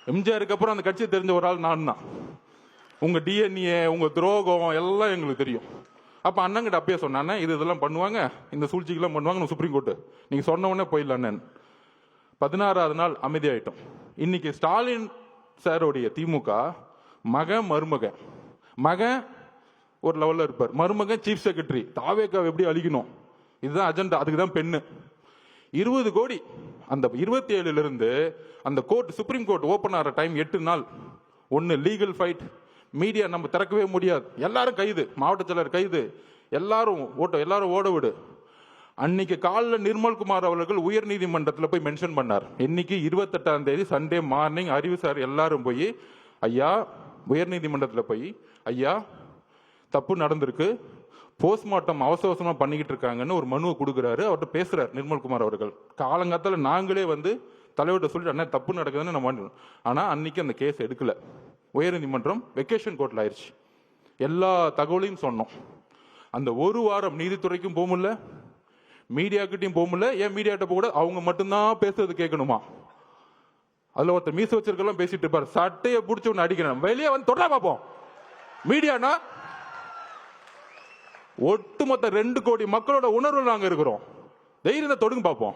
எம்ஜிஆருக்கு அப்புறம் அந்த கட்சியை தெரிஞ்ச ஒரு ஆள் நான் தான். உங்க டிஎன்ஏ, உங்க துரோகம் எல்லாம் எங்களுக்கு தெரியும். அப்ப அண்ணங்கிட்ட அப்பயே சொன்னானே, இதெல்லாம் பண்ணுவாங்க, இந்த சூழ்ச்சிக்கெல்லாம் பண்ணுவாங்க சுப்ரீம் கோர்ட்டு, நீங்க சொன்ன உடனே போயிடலான்னு. 16வது நாள் அமைதியாயிட்டோம். இன்னைக்கு ஸ்டாலின் சாரோடைய திமுக மகன் மருமகன், மகன் ஒரு லெவல்ல இருப்பார், மருமகன் சீஃப் செக்ரட்டரி, தாவேக்காவை எப்படி அழிக்கணும், இதுதான் அஜெண்டா. அதுக்கு தான் பெண்ணு 20 கோடி. அந்த 27 இருந்து அந்த கோர்ட், சுப்ரீம் கோர்ட் ஓபன் ஆகிற டைம் 8 நாள். ஒன்னு லீகல் ஃபைட், மீடியா நம்ம திறக்கவே முடியாது, எல்லாரும் கைது, மாவட்ட செயலர் கைது, எல்லாரும் ஓட விடு. அன்னைக்கு காலில் நிர்மல்குமார் அவர்கள் உயர் நீதிமன்றத்தில் போய் மென்ஷன் பண்ணார். இன்னைக்கு 28ஆம் தேதி சண்டே மார்னிங் அறிவு சார் எல்லாரும் போய் ஐயா உயர் நீதிமன்றத்தில் போய் ஐயா தப்பு நடந்திருக்கு, போஸ்ட்மார்ட்டம் அவசரமா பண்ணிக்கிட்டு இருக்காங்கன்னு ஒரு மனுவை கொடுக்குறாரு. அவர்கிட்ட பேசுறாரு நிர்மல்குமார் அவர்கள். காலங்காத்தால நாங்களே வந்து தலைவர்கிட்ட சொல்லிட்டு அண்ணா தப்பு நடக்குதுன்னு நம்ம, ஆனா அன்னைக்கு அந்த கேஸ் எடுக்கல. உயர் நீதிமன்றம் வெக்கேஷன் கோர்ட்ல ஆயிடுச்சு. எல்லா தகவலையும் சொன்னோம். அந்த ஒரு வாரம் நீதித்துறைக்கும் போக முடியல, மீடியாக்கிட்டையும் போக முடியல. ஏன் மீடியாட்ட போக கூட அவங்க மட்டும்தான் பேசுறது கேட்கணுமா? அதுல ஒருத்தர் மீச வச்சிருக்கலாம் பேசிட்டு இருப்பாரு, சட்டையை பிடிச்ச ஒன்னு அடிக்கணும், வெளியே வந்து தொடர பார்ப்போம். மீடியானா ஒட்டுமொத்த 2 கோடி மக்களோட உணர்வு நாங்க இருக்கிறோம், தைரியம் தொடுங்க பார்ப்போம்.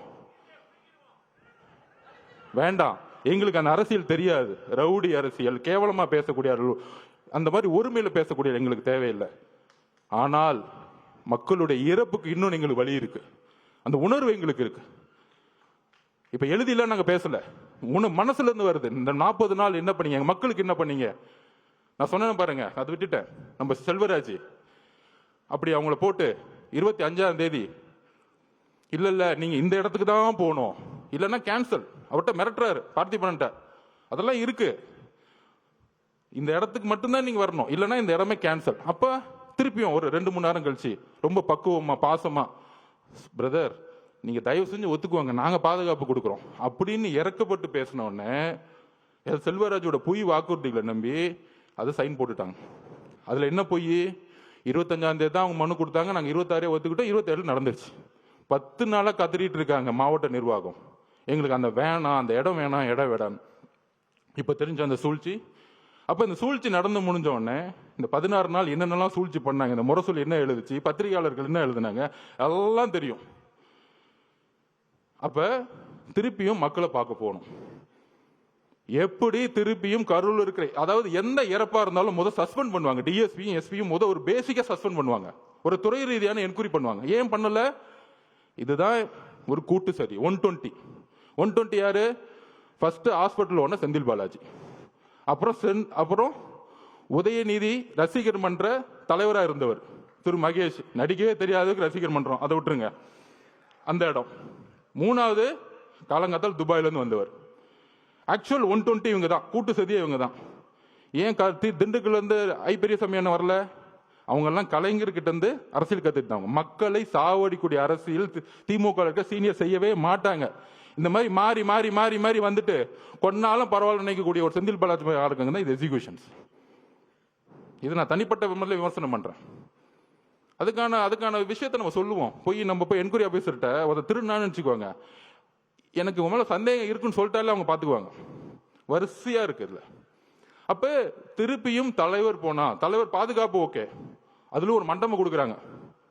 வேண்டாம், எங்களுக்கு அந்த அரசியல் தெரியாது, ரவுடி அரசியல், கேவலமா பேசக்கூடிய அந்த மாதிரி ஒருமையில பேசக்கூடிய எங்களுக்கு தேவையில்லை. ஆனால் மக்களுடைய இறப்புக்கு இன்னும் எங்களுக்கு வழி இருக்கு, அந்த உணர்வு எங்களுக்கு இருக்கு. இப்ப எழுதில நாங்க பேசல, மனசுல இருந்து வருது. இந்த 40 நாள் என்ன பண்ணீங்க, மக்களுக்கு என்ன பண்ணீங்க? நான் சொன்னேன் பாருங்க, அதை விட்டுட்டேன். நம்ம செல்வராஜ் அப்படி அவங்கள போட்டு 25ஆம் தேதி இல்ல நீங்க இந்த இடத்துக்கு தான் போகணும், இல்லன்னா கேன்சல், அவர்கிட்ட மிரட்டுறாரு பார்த்திபன்ட்ட. அதெல்லாம் இருக்கு, இந்த இடத்துக்கு மட்டும்தான் நீங்க வரணும், இல்லன்னா இந்த இடமே கேன்சல். அப்ப திருப்பியும் ஒரு 2-3 நேரம் கழிச்சு ரொம்ப பக்குவமா பாசமா, பிரதர் நீங்க தயவு செஞ்சு ஒத்துக்குவாங்க, நாங்க பாதுகாப்பு கொடுக்குறோம் அப்படின்னு இறக்கப்பட்டு பேசின உடனே செல்வராஜோட பொய் வாக்குறுதிகளை நம்பி அதை சைன் போட்டுட்டாங்க. அதுல என்ன பொய்? 25ஆம் தேதி தான் அவங்க மனு கொடுத்தாங்க, நாங்க 26 ஒத்துக்கிட்டோம், 27 நடந்துருச்சு. 10 நாளா கத்திரிட்டு இருக்காங்க மாவட்ட நிர்வாகம், எங்களுக்கு அந்த வேணாம், அந்த இடம் வேணாம், இடம் வேணாம். இப்ப தெரிஞ்ச அந்த சூழ்ச்சி. அப்ப இந்த சூழ்ச்சி நடந்து முடிஞ்ச உடனே இந்த 16 நாள் என்னென்னலாம் சூழ்ச்சி பண்ணாங்க, இந்த முரசொலி என்ன எழுதுச்சு, பத்திரிகையாளர்கள் என்ன எழுதுனாங்க, எல்லாம் தெரியும். அப்ப திருப்பியும் மக்களை பார்க்க போகணும். எப்படி திருப்பியும் கரூர் இருக்கிற, அதாவது எந்த இறப்பா இருந்தாலும் முதல் சஸ்பெண்ட் பண்ணுவாங்க, டிஎஸ்பியும் எஸ்பியும் முதல் ஒரு பேசிக்கா சஸ்பெண்ட் பண்ணுவாங்க, ஒரு துறை ரீதியான என்கொயரி பண்ணுவாங்க. ஏன் பண்ணல? இதுதான் ஒரு கூட்டு சரி. 120 யாரு? First hospital owner Senthil Balaji, அப்புறம் உதயநிதி ரசிகர் மன்ற தலைவராக இருந்தவர் திரு மகேஷ், நடிக்கவே தெரியாததுக்கு ரசிகர் மன்றம், அதை விட்டுருங்க அந்த இடம். 3வது காலங்காத்தால் துபாயில இருந்து வந்தவர். ஆக்சுவல் 120 இவங்க தான், கூட்டு சதியே இவங்க தான். ஏன் திண்டுக்கல்ல இருந்து பெரியசாமி என்ன வரல? அவங்க எல்லாம் கலைஞர்கிட்ட இருந்து அரசியல் கத்துட்டாங்க. மக்களை சாவடிக்கூடிய அரசியல் திமுக சீனியர் செய்யவே மாட்டாங்க. இந்த மாதிரி மாறி மாறி மாறி மாறி வந்துட்டு கொன்னாலும் பரவாயில்ல நினைக்கக்கூடிய ஒரு செந்தில் பாலாஜி ஆளுங்க தான் இது எக்ஸிகியூஷன்ஸ். இது நான் தனிப்பட்ட விமர்சனம் பண்றேன். அதுக்கான விஷயத்தை நம்ம சொல்லுவோம். நம்ம போய் என்கொயரி ஆபீசர்கிட்ட ஒரு திருநான்னு வச்சுக்குவாங்க, எனக்கு உங்க மேல சந்தேகம் இருக்குன்னு சொல்லிட்டாலே அவங்க பாத்துக்குவாங்க. வரிசையா இருக்கு இதுல. அப்ப திருப்பியும் தலைவர் போனா, தலைவர் பாதுகாப்பு ஓகே, அதுல ஒரு மண்டபம் கொடுக்குறாங்க.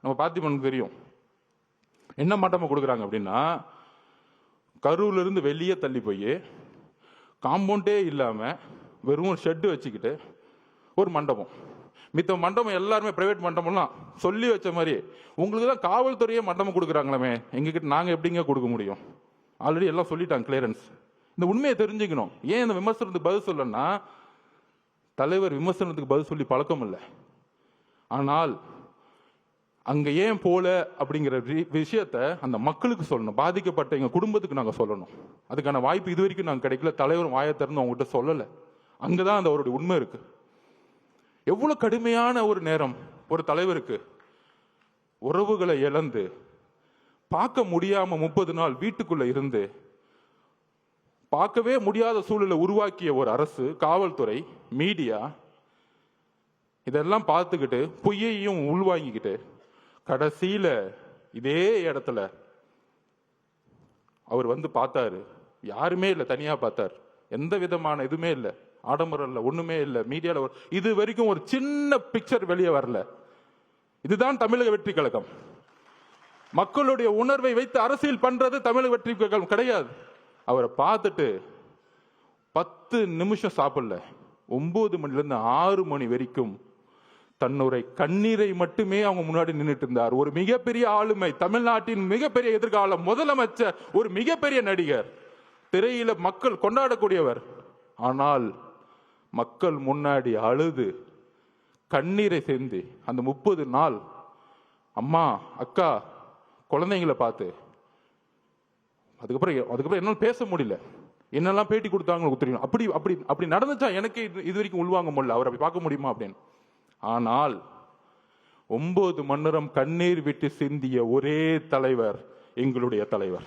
நம்ம பார்த்திபனுக்கு தெரியும் என்ன மண்டபம் கொடுக்குறாங்க அப்படின்னா, கரூர்ல இருந்து வெளியே தள்ளி போய் காம்பவுண்டே இல்லாம வெறும் ஷெட்டு வச்சுக்கிட்டு ஒரு மண்டபம். மித்த மண்டபம் எல்லாருமே பிரைவேட் மண்டபம்லாம் சொல்லி வச்ச மாதிரி, உங்களுக்கு தான் காவல்துறையே மண்டபம் கொடுக்குறாங்களாமே, எங்ககிட்ட நாங்க எப்படிங்க கொடுக்க முடியும்? ஆல்ரெடி எல்லாம் சொல்லிட்டாங்க கிளியரன்ஸ். இந்த உண்மையை தெரிஞ்சுக்கணும். ஏன் இந்த விமர்சனத்துக்கு பதில் சொல்லனா, தலைவர் விமர்சனத்துக்கு பதில் சொல்லி பழக்கம் இல்லை. ஆனால் அங்க ஏன் போல அப்படிங்கிற விஷயத்த அந்த மக்களுக்கு சொல்லணும், பாதிக்கப்பட்ட எங்க குடும்பத்துக்கு நாங்க சொல்லணும். அதுக்கான வாய்ப்பு இது வரைக்கும் நாங்க கிடைக்கல. தலைவர் வாயை திறந்து அவங்ககிட்ட சொல்லல. அங்கதான் அந்த அவருடைய உண்மை இருக்கு. எவ்வளவு கடுமையான ஒரு நேரம் ஒரு தலைவருக்கு, உறவுகளை இழந்து பார்க்க முடியாம 30 நாள் வீட்டுக்குள்ள இருந்து பார்க்கவே முடியாத சூழலை உருவாக்கிய ஒரு அரசு, காவல்துறை, மீடியா இதெல்லாம் பார்த்துக்கிட்டு பொய்யையும் உள்வாங்கிக்கிட்டு கடைசியில இதே இடத்துல அவர் வந்து பார்த்தாரு. யாருமே இல்லை, தனியா பார்த்தார். எந்த விதமான இதுவுமே இல்லை, ஆடம்பரம் இல்லை, ஒண்ணுமே இல்லை. மீடியால இது வரைக்கும் ஒரு சின்ன பிக்சர் வெளியே வரல. இதுதான் தமிழக வெற்றி கழகம். மக்களுடைய உணர்வை வைத்து அரசியல் பண்றது தமிழக வெற்றி கழகம் கிடையாது. அவரை பார்த்துட்டு 10 நிமிஷம் சாப்பிடல, 9 மணில இருந்து 6 மணி வரைக்கும் தன்னுடைய கண்ணீரை மட்டுமே அவங்க முன்னாடி நின்றுட்டு இருந்தார். ஒரு மிகப்பெரிய ஆளுமை, தமிழ்நாட்டின் மிகப்பெரிய எதிர்காலம், முதலமைச்சர், ஒரு மிகப்பெரிய நடிகர், திரையில மக்கள் கொண்டாடக்கூடியவர். ஆனால் மக்கள் முன்னாடி அழுது கண்ணீரை சேர்ந்து அந்த 30 நாள் அம்மா அக்கா குழந்தைங்களை பார்த்து அதுக்கப்புறம் என்னால பேச முடியல. என்னெல்லாம் பேட்டி கொடுத்தாங்க தெரியும். அப்படி அப்படி அப்படி நடந்துச்சா எனக்கு இது வரைக்கும் உள்வாங்க முடியல. அவரை பார்க்க முடியுமா அப்படின்னு. ஆனால் 9 மணி நேரம் கண்ணீர் விட்டு சிந்திய ஒரே தலைவர் எங்களுடைய தலைவர்.